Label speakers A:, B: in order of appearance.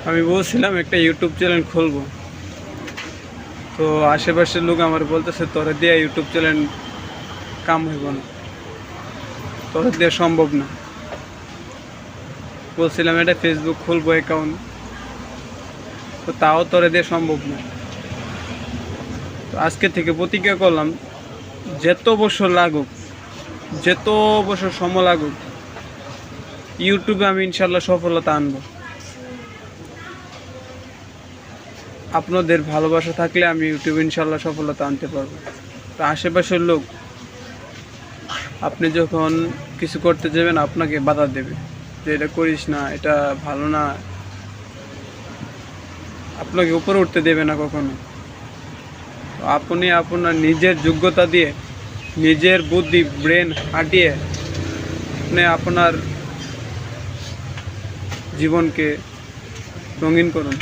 A: আমি বলছিলাম একটা ইউটিউব চ্যানেল খুলবো, তো আশেপাশের লোক আমার বলতেছে তোরা দিয়ে ইউটিউব চ্যানেল কাম হইব না, তোরা দিয়ে সম্ভব না। বলছিলাম এটা ফেসবুক খুলবো অ্যাকাউন্ট, তো তাও তোরা দিয়ে সম্ভব না। তো আজকে থেকে প্রতিজ্ঞা করলাম, যত বছর লাগুক, যত বছর সময় লাগুক, ইউটিউবে আমি ইনশাল্লাহ সফলতা আনবো। আপনাদের ভালোবাসা থাকলে আমি ইউটিউবে ইনশাল্লাহ সফলতা আনতে পারবো। তো আশেপাশের লোক আপনি যখন কিছু করতে যাবেন আপনাকে বাধা দেবে যে এটা করিস না, এটা ভালো না, আপনাকে উপরে উঠতে দেবে না কখনো। তো আপনি আপনার নিজের যোগ্যতা দিয়ে, নিজের বুদ্ধি ব্রেন খাটিয়ে আপনি আপনার জীবনকে রঙিন করুন।